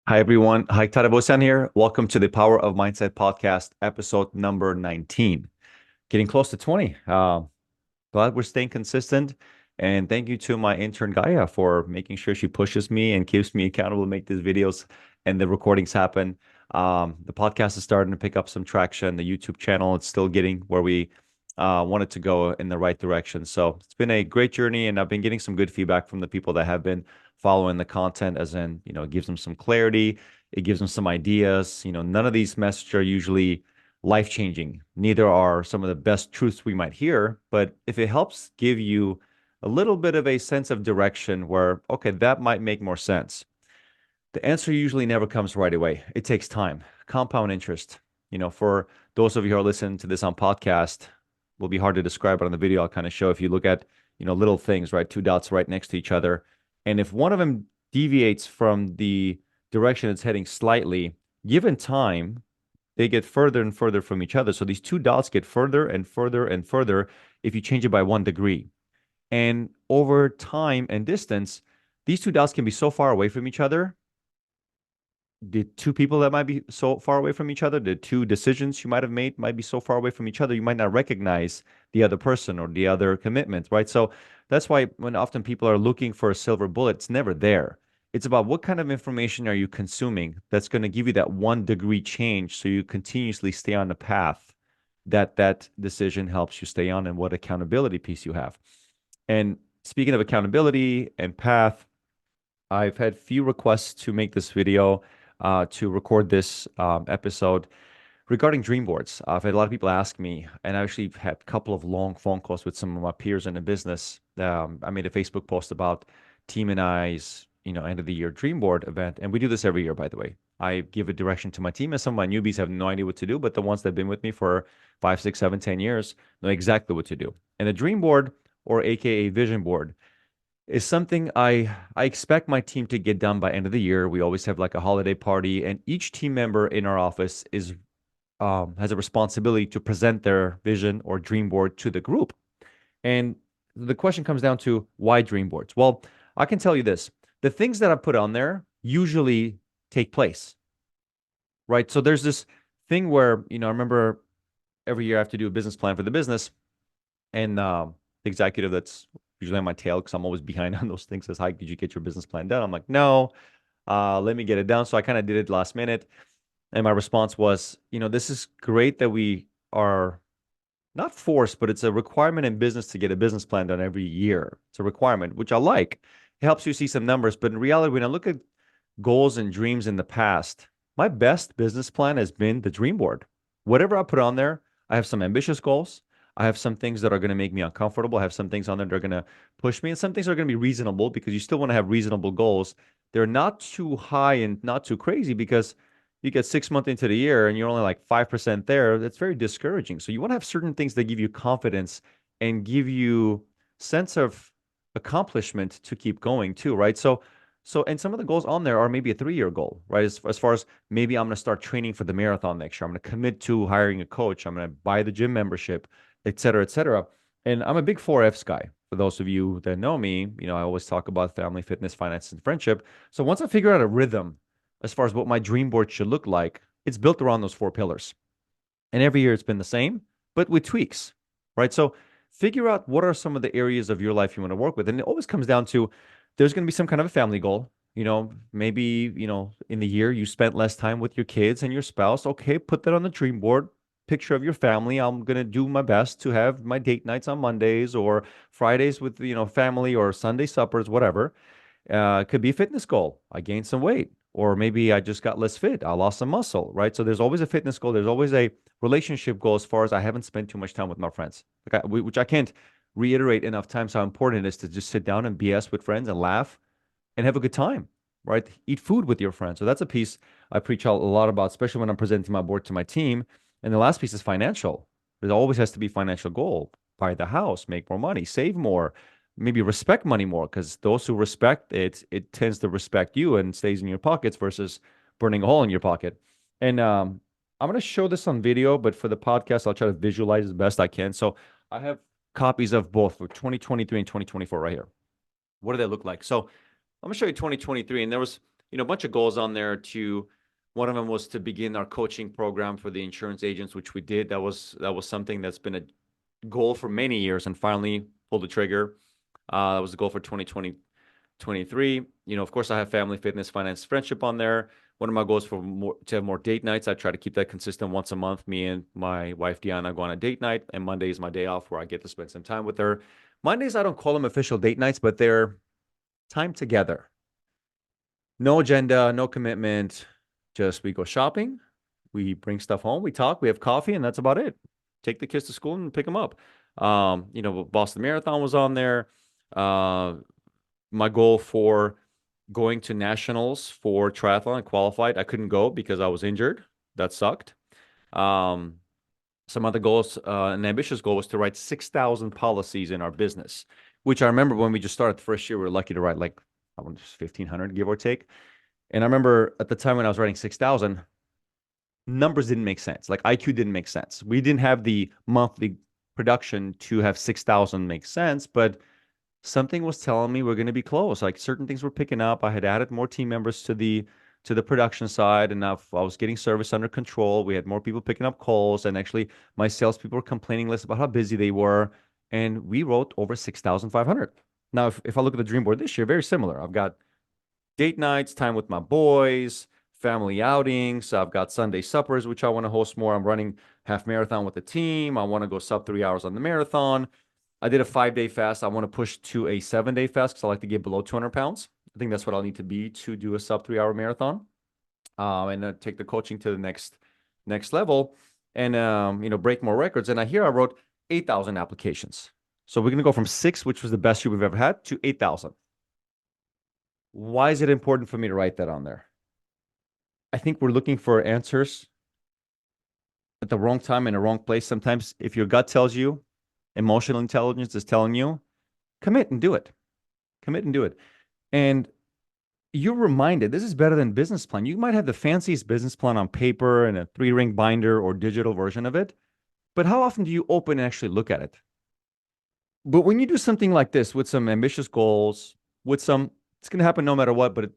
Hi, everyone. Hayk here. Welcome to the Power of Mindset podcast, episode number 19. Getting close to 20. Glad we're staying consistent. And thank you to my intern, Gaia, for making sure she pushes me and keeps me accountable to make these videos and the recordings happen. The podcast is starting to pick up some traction. The YouTube channel, it's still getting where we want it to go in the right direction. So it's been a great journey, and I've been getting some good feedback from the people that have been following the content, as in, it gives them some clarity, it gives them some ideas. None of these messages are usually life-changing. Neither are some of the best truths we might hear, but if it helps give you a little bit of a sense of direction where, okay, that might make more sense. The answer usually never comes right away. It takes time. Compound interest. For those of you who are listening to this on podcast, will be hard to describe, but on the video I'll kind of show. If you look at, little things, right? Two dots right next to each other. And if one of them deviates from the direction it's heading slightly, given time, they get further and further from each other. So these two dots get further and further and further if you change it by 1 degree. And over time and distance, these two dots can be so far away from each other. The two people that might be so far away from each other, the two decisions you might have made might be so far away from each other, you might not recognize the other person or the other commitment, right? So that's why when often people are looking for a silver bullet, it's never there. It's about what kind of information are you consuming that's going to give you that 1 degree change so you continuously stay on the path that decision helps you stay on, and what accountability piece you have. And speaking of accountability and path, I've had few requests to make this video, to record this episode regarding dream boards. I've had a lot of people ask me, and I actually had a couple of long phone calls with some of my peers in the business. I made a Facebook post about team and I's, end of the year dream board event, and we do this every year, by the way. I give a direction to my team, and some of my newbies have no idea what to do, but the ones that have been with me for 5, 6, 7, 10 years know exactly what to do. And a dream board, or AKA vision board, is something I expect my team to get done by end of the year. We always have like a holiday party, and each team member in our office is has a responsibility to present their vision or dream board to the group. And the question comes down to, why dream boards? Well, I can tell you this: the things that I put on there usually take place, right? So there's this thing where, I remember every year I have to do a business plan for the business, and the executive that's usually on my tail, because I'm always behind on those things, says, "Hi, did you get your business plan done?" I'm like, "No, let me get it done." So I kind of did it last minute. And my response was, this is great that we are not forced, but it's a requirement in business to get a business plan done every year. It's a requirement, which I like. It helps you see some numbers. But in reality, when I look at goals and dreams in the past, my best business plan has been the dream board. Whatever I put on there, I have some ambitious goals. I have some things that are going to make me uncomfortable. I have some things on there that are going to push me, and some things are going to be reasonable, because you still want to have reasonable goals. They're not too high and not too crazy, because you get 6 months into the year and you're only like 5% there. That's very discouraging. So you want to have certain things that give you confidence and give you sense of accomplishment to keep going too, right? And some of the goals on there are maybe a 3-year goal, right? As far as, maybe I'm going to start training for the marathon next year. I'm going to commit to hiring a coach. I'm going to buy the gym membership, et cetera, et cetera. And I'm a big 4Fs guy. For those of you that know me, I always talk about family, fitness, finance, and friendship. So once I figure out a rhythm as far as what my dream board should look like, it's built around those 4 pillars. And every year it's been the same, but with tweaks, right? So figure out what are some of the areas of your life you want to work with. And it always comes down to, there's going to be some kind of a family goal. Maybe, in the year you spent less time with your kids and your spouse. Okay, put that on the dream board. Picture of your family. I'm going to do my best to have my date nights on Mondays or Fridays with, family, or Sunday suppers, whatever. It could be a fitness goal. I gained some weight, or maybe I just got less fit. I lost some muscle, right? So there's always a fitness goal. There's always a relationship goal, as far as I haven't spent too much time with my friends, which I can't reiterate enough times how important it is to just sit down and BS with friends and laugh and have a good time, right? Eat food with your friends. So that's a piece I preach a lot about, especially when I'm presenting my board to my team. And the last piece is financial. There always has to be financial goal. Buy the house, make more money, save more, maybe respect money more, because those who respect it, it tends to respect you and stays in your pockets versus burning a hole in your pocket. And I'm going to show this on video, but for the podcast, I'll try to visualize as best I can. So I have copies of both for 2023 and 2024 right here. What do they look like? So I'm going to show you 2023, and there was a bunch of goals on there to one of them was to begin our coaching program for the insurance agents, which we did. That was something that's been a goal for many years and finally pulled the trigger. That was the goal for 2023. Of course, I have family, fitness, finance, friendship on there. One of my goals to have more date nights. I try to keep that consistent once a month. Me and my wife Diana go on a date night, and Monday is my day off where I get to spend some time with her. Mondays, I don't call them official date nights, but they're time together. No agenda, no commitment. Just we go shopping, we bring stuff home, we talk, we have coffee, and that's about it. Take the kids to school and pick them up. Boston Marathon was on there. My goal for going to nationals for triathlon, qualified. I couldn't go because I was injured. That sucked. Some other goals, an ambitious goal was to write 6,000 policies in our business, which I remember when we just started the first year, we were lucky to write like, I want 1,500, give or take. And I remember at the time when I was writing 6,000, numbers didn't make sense. Like IQ didn't make sense. We didn't have the monthly production to have 6,000 make sense, but something was telling me we're going to be close. Like certain things were picking up. I had added more team members to the production side, and now I was getting service under control. We had more people picking up calls, and actually my salespeople were complaining less about how busy they were. And we wrote over 6,500. Now, if I look at the dream board this year, very similar. I've got date nights, time with my boys, family outings. I've got Sunday suppers, which I want to host more. I'm running half marathon with the team. I want to go sub 3 hours on the marathon. I did a 5-day fast. I want to push to a 7-day fast because I like to get below 200 pounds. I think that's what I'll need to be to do a sub 3-hour marathon, and take the coaching to the next level, and break more records. And I wrote 8,000 applications. So we're gonna go from 6, which was the best year we've ever had, to 8,000. Why is it important for me to write that on there? I think we're looking for answers at the wrong time in the wrong place. Sometimes if your gut tells you, emotional intelligence is telling you, commit and do it. Commit and do it. And you're reminded, this is better than business plan. You might have the fanciest business plan on paper and a 3-ring binder or digital version of it, but how often do you open and actually look at it? But when you do something like this with some ambitious goals, it's going to happen no matter what, but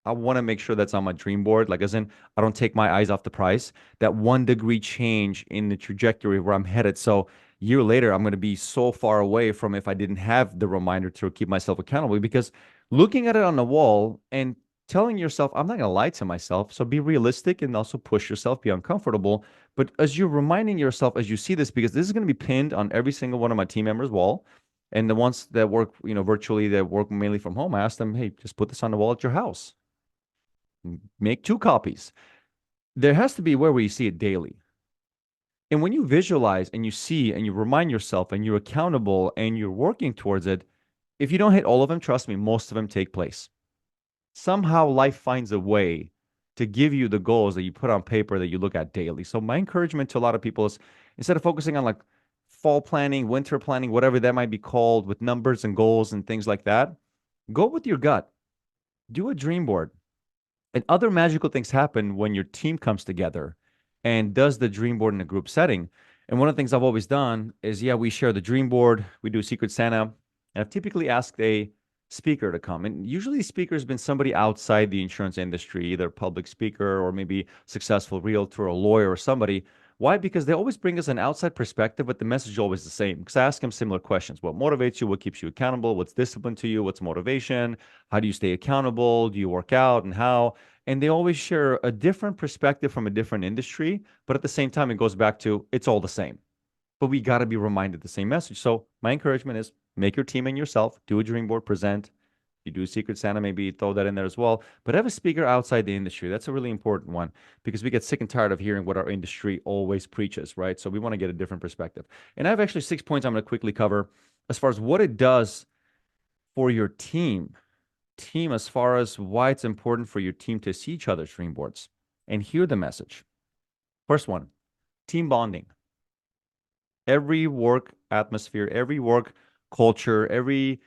I want to make sure that's on my dream board. Like, as in, I don't take my eyes off the prize. That 1 degree change in the trajectory where I'm headed. So a year later, I'm going to be so far away from if I didn't have the reminder to keep myself accountable. Because looking at it on the wall and telling yourself, I'm not going to lie to myself. So be realistic and also push yourself, be uncomfortable. But as you're reminding yourself, as you see this, because this is going to be pinned on every single one of my team members' wall. And the ones that work, virtually, that work mainly from home, I ask them, hey, just put this on the wall at your house. Make 2 copies. There has to be where you see it daily. And when you visualize and you see and you remind yourself and you're accountable and you're working towards it, if you don't hit all of them, trust me, most of them take place. Somehow life finds a way to give you the goals that you put on paper that you look at daily. So my encouragement to a lot of people is, instead of focusing on like fall planning, winter planning, whatever that might be called, with numbers and goals and things like that, go with your gut. Do a dream board. And other magical things happen when your team comes together and does the dream board in a group setting. And one of the things I've always done is, we share the dream board, we do Secret Santa, and I've typically asked a speaker to come. And usually the speaker has been somebody outside the insurance industry, either a public speaker or maybe successful realtor or lawyer or somebody. Why? Because they always bring us an outside perspective, but the message is always the same. Because I ask them similar questions. What motivates you? What keeps you accountable? What's discipline to you? What's motivation? How do you stay accountable? Do you work out, and how? And they always share a different perspective from a different industry. But at the same time, it goes back to, it's all the same. But we got to be reminded the same message. So my encouragement is, make your team and yourself, do a dream board, present. You do Secret Santa, maybe throw that in there as well. But have a speaker outside the industry. That's a really important one, because we get sick and tired of hearing what our industry always preaches, right? So we want to get a different perspective. And I have actually 6 points I'm going to quickly cover as far as what it does for your team, as far as why it's important for your team to see each other's dream boards and hear the message. First one, team bonding. Every work atmosphere, every work culture, every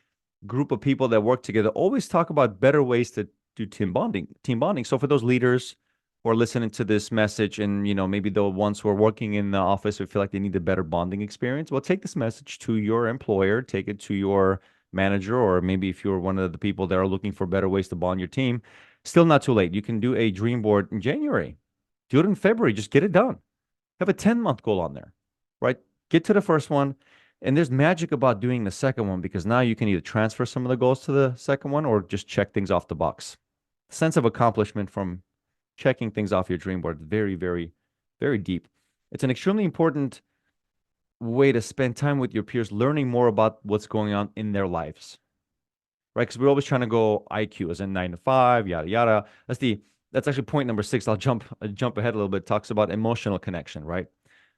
group of people that work together always talk about better ways to do team bonding. So for those leaders who are listening to this message, and maybe the ones who are working in the office who feel like they need a better bonding experience, well, take this message to your employer, take it to your manager, or maybe if you're one of the people that are looking for better ways to bond your team, Still not too late. You can do a dream board in January. Do it in February. Just get it done. Have a 10-month goal on there, right? Get to the first one. And there's magic about doing the second one because now you can either transfer some of the goals to the second one or just check things off the box. Sense of accomplishment from checking things off your dream board, very, very, very deep. It's an extremely important way to spend time with your peers, learning more about what's going on in their lives, right? Because we're always trying to go IQ as in 9 to 5, yada yada. That's actually point number 6. I'll jump ahead a little bit. Talks about emotional connection, right?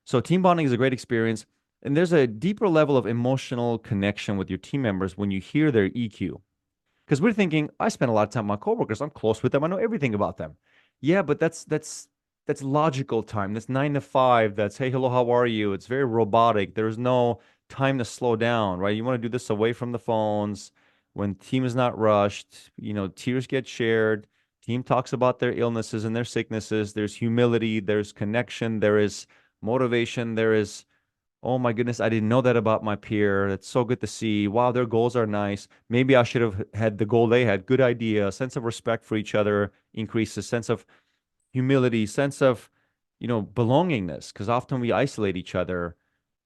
So team bonding is a great experience, and there's a deeper level of emotional connection with your team members when you hear their EQ. Because we're thinking, I spend a lot of time with my coworkers. I'm close with them. I know everything about them. Yeah, but that's logical time. That's 9 to 5. That's hey, hello, how are you? It's very robotic. There's no time to slow down, right? You want to do this away from the phones when team is not rushed. Tears get shared. Team talks about their illnesses and their sicknesses. There's humility. There's connection. There is motivation. There is oh my goodness, I didn't know that about my peer. It's so good to see. Wow, their goals are nice. Maybe I should have had the goal they had. Good idea. Sense of respect for each other increases. Sense of humility. Sense of, belongingness. Because often we isolate each other,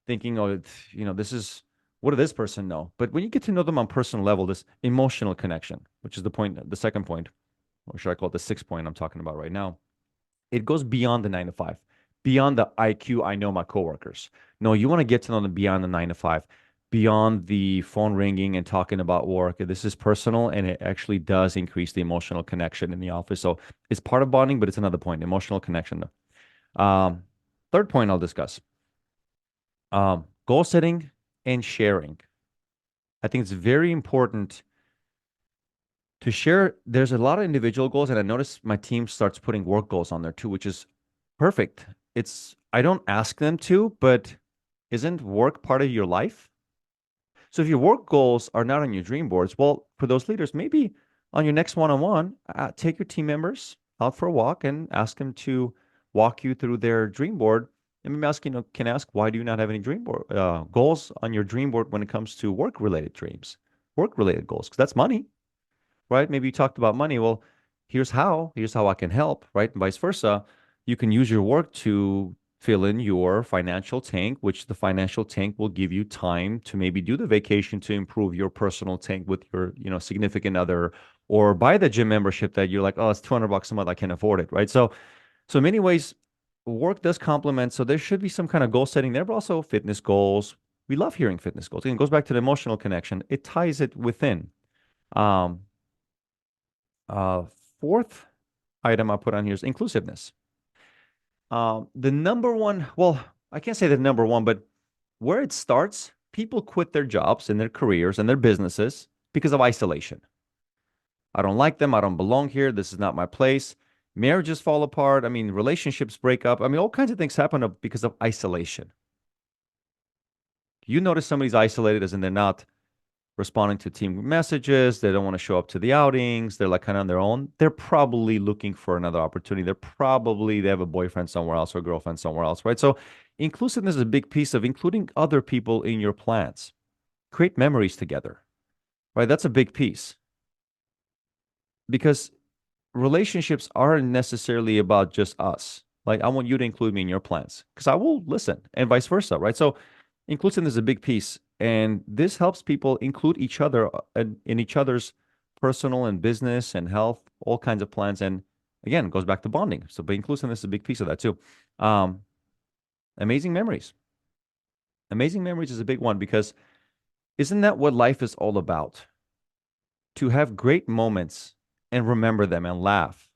thinking, oh, this is what does this person know? But when you get to know them on personal level, this emotional connection, which is the second point, or should I call it the sixth point I'm talking about right now, it goes beyond the 9 to 5, beyond the IQ. I know my coworkers. No, you want to get to know them beyond the 9 to 5, beyond the phone ringing and talking about work. This is personal, and it actually does increase the emotional connection in the office. So it's part of bonding, but it's another point, emotional connection. Third point I'll discuss, goal setting and sharing. I think it's very important to share. There's a lot of individual goals, and I notice my team starts putting work goals on there too, which is perfect. I don't ask them to, but isn't work part of your life? So if your work goals are not on your dream boards, well, for those leaders, maybe on your next one-on-one, take your team members out for a walk and ask them to walk you through their dream board. And maybe can ask, why do you not have any dream board goals on your dream board when it comes to work-related dreams, work-related goals? Because that's money, right? Maybe you talked about money. Well, here's how I can help, right? And vice versa. You can use your work to fill in your financial tank, which the financial tank will give you time to maybe do the vacation to improve your personal tank with your, significant other, or buy the gym membership that you're like, oh, it's $200 a month. I can't afford it, right? So in many ways, work does complement. So there should be some kind of goal setting there, but also fitness goals. We love hearing fitness goals. And it goes back to the emotional connection. It ties it within. Um, uh, Fourth item I put on here is inclusiveness. The number one, well, I can't say the number one, but where it starts, people quit their jobs and their careers and their businesses because of isolation. I don't like them. I don't belong here. This is not my place. Marriages fall apart. I mean, relationships break up. I mean, all kinds of things happen because of isolation. You notice somebody's isolated as in they're not responding to team messages. They don't want to show up to the outings. They're like kind of on their own. They're probably looking for another opportunity. They have a boyfriend somewhere else or a girlfriend somewhere else, right? So inclusiveness is a big piece of including other people in your plans. Create memories together, right? That's a big piece because relationships aren't necessarily about just us. Like I want you to include me in your plans because I will listen and vice versa, right? So inclusiveness is a big piece. And this helps people include each other in each other's personal and business and health, all kinds of plans. And again, it goes back to bonding. So, but inclusiveness is a big piece of that too. Um, Amazing memories. Amazing memories is a big one because isn't that what life is all about? To have great moments and remember them and laugh,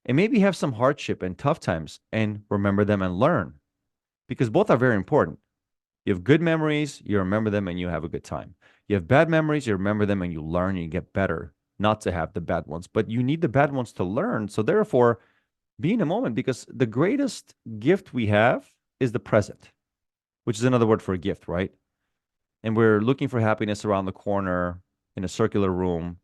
and maybe have some hardship and tough times and remember them and learn, because both are very important. You have good memories, you remember them, and you have a good time. You have bad memories, you remember them, and you learn, and you get better not to have the bad ones. But you need the bad ones to learn. So therefore, be in a moment because the greatest gift we have is the present, which is another word for a gift, right? And we're looking for happiness around the corner in a circular room,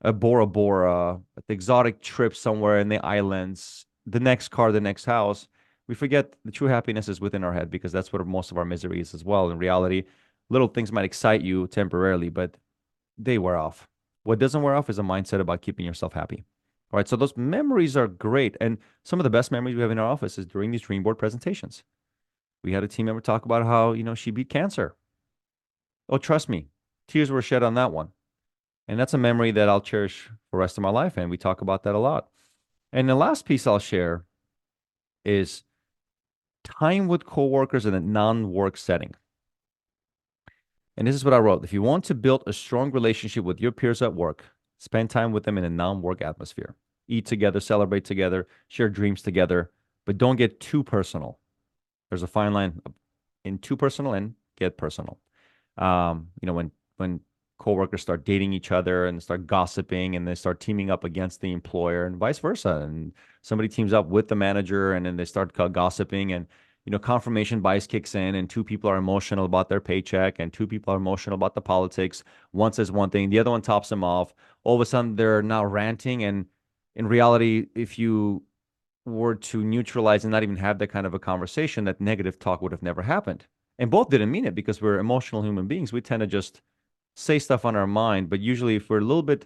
a Bora Bora, an exotic trip somewhere in the islands, the next car, the next house. We forget the true happiness is within our head because that's where most of our misery is as well. In reality, little things might excite you temporarily, but they wear off. What doesn't wear off is a mindset about keeping yourself happy. All right. So those memories are great. And some of the best memories we have in our office is during these dream board presentations. We had a team member talk about how, she beat cancer. Oh, trust me, tears were shed on that one. And that's a memory that I'll cherish for the rest of my life. And we talk about that a lot. And the last piece I'll share is time with coworkers in a non-work setting. And this is what I wrote. If you want to build a strong relationship with your peers at work, spend time with them in a non-work atmosphere. Eat together, celebrate together, share dreams together, but don't get too personal. There's a fine line in too personal and get personal. When coworkers start dating each other and start gossiping and they start teaming up against the employer and vice versa, and somebody teams up with the manager and then they start gossiping and confirmation bias kicks in and two people are emotional about their paycheck and two people are emotional about the politics. One says one thing, the other one tops them off. All of a sudden they're now ranting, and in reality, if you were to neutralize and not even have that kind of a conversation, that negative talk would have never happened. And both didn't mean it because we're emotional human beings. We tend to just say stuff on our mind. But usually, if we're a little bit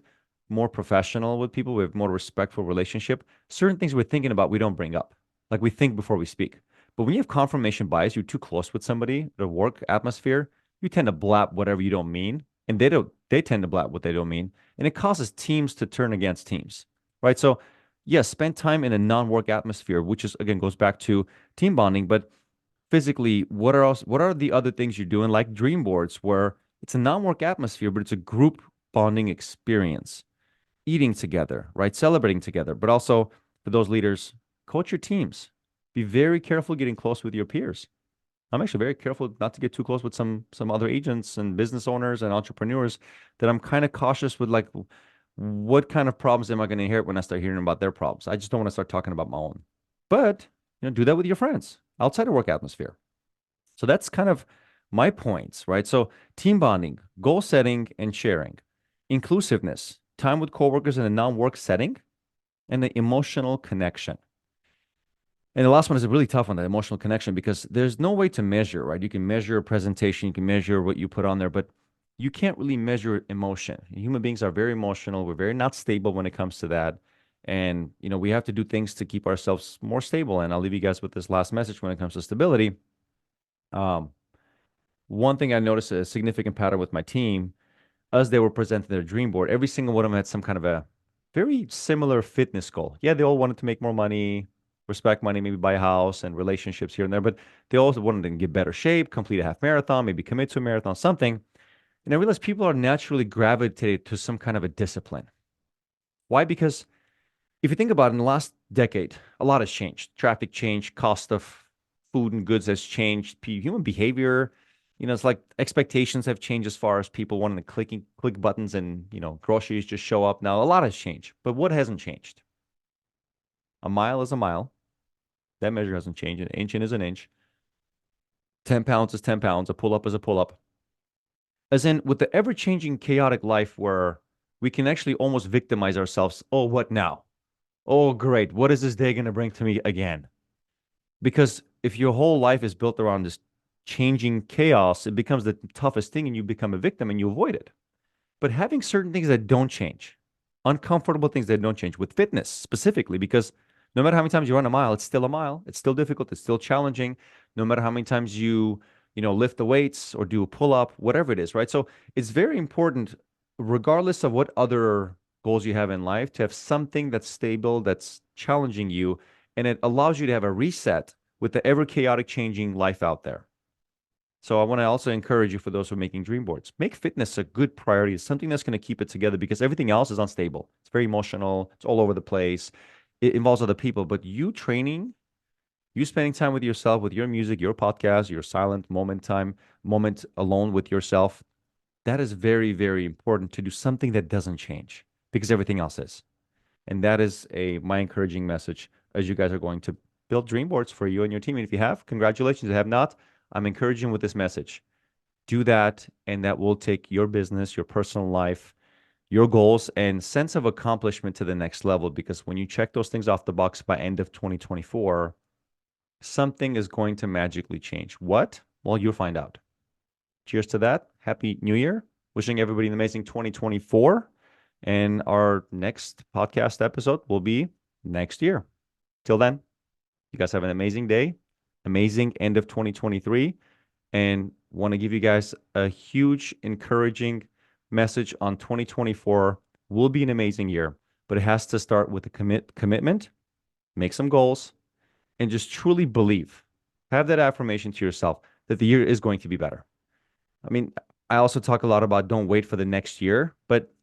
more professional with people, we have more respectful relationship, certain things we're thinking about, we don't bring up. Like we think before we speak. But when you have confirmation bias, you're too close with somebody, the work atmosphere, you tend to blab whatever you don't mean. And they tend to blab what they don't mean. And it causes teams to turn against teams. Right. So yes, spend time in a non-work atmosphere, which is again goes back to team bonding. But physically, what are the other things you're doing, like dream boards, where it's a non-work atmosphere, but it's a group bonding experience, eating together, right? Celebrating together. But also for those leaders, coach your teams. Be very careful getting close with your peers. I'm actually very careful not to get too close with some other agents and business owners and entrepreneurs that I'm kind of cautious with, like what kind of problems am I going to inherit when I start hearing about their problems? I just don't want to start talking about my own. But do that with your friends outside of work atmosphere. So that's kind of my points, right? So team bonding, goal setting and sharing, inclusiveness, time with coworkers in a non-work setting, and the emotional connection. And the last one is a really tough one, the emotional connection, because there's no way to measure, right? You can measure a presentation, you can measure what you put on there, but you can't really measure emotion. Human beings are very emotional. We're very not stable when it comes to that. And, we have to do things to keep ourselves more stable. And I'll leave you guys with this last message when it comes to stability. One thing I noticed a significant pattern with my team, as they were presenting their dream board, every single one of them had some kind of a very similar fitness goal. Yeah, they all wanted to make more money, respect money, maybe buy a house and relationships here and there, but they also wanted to get better shape, complete a half marathon, maybe commit to a marathon, something. And I realized people are naturally gravitated to some kind of a discipline. Why? Because if you think about it, in the last decade, a lot has changed. Traffic changed, cost of food and goods has changed, human behavior. It's like expectations have changed as far as people wanting to click buttons and groceries just show up. Now a lot has changed, but what hasn't changed? A mile is a mile. That measure hasn't changed. An inch in is an inch. 10 pounds is 10 pounds. A pull up is a pull up. As in, with the ever changing, chaotic life where we can actually almost victimize ourselves. Oh, what now? Oh, great. What is this day going to bring to me again? Because if your whole life is built around this changing chaos, it becomes the toughest thing and you become a victim and you avoid it. But having certain things that don't change, uncomfortable things that don't change, with fitness specifically, because no matter how many times you run a mile, it's still a mile. It's still difficult. It's still challenging. No matter how many times you lift the weights or do a pull up, whatever it is, right? So it's very important, regardless of what other goals you have in life, to have something that's stable, that's challenging you, and it allows you to have a reset with the ever chaotic changing life out there. So I want to also encourage you, for those who are making dream boards, make fitness a good priority. It's something that's going to keep it together because everything else is unstable. It's very emotional. It's all over the place. It involves other people, but you training, you spending time with yourself, with your music, your podcast, your silent moment alone with yourself, that is very, very important to do something that doesn't change because everything else is. And that is my encouraging message as you guys are going to build dream boards for you and your team. And if you have, congratulations. If you have not, I'm encouraging with this message. Do that, and that will take your business, your personal life, your goals, and sense of accomplishment to the next level. Because when you check those things off the box by end of 2024, something is going to magically change. What? Well, you'll find out. Cheers to that. Happy New Year. Wishing everybody an amazing 2024. And our next podcast episode will be next year. Till then, you guys have an amazing day, amazing end of 2023, and want to give you guys a huge encouraging message on 2024 will be an amazing year, but it has to start with a commitment, make some goals, and just truly believe. Have that affirmation to yourself that the year is going to be better. I mean, I also talk a lot about don't wait for the next year, but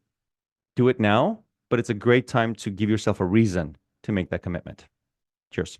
do it now. But it's a great time to give yourself a reason to make that commitment. Cheers.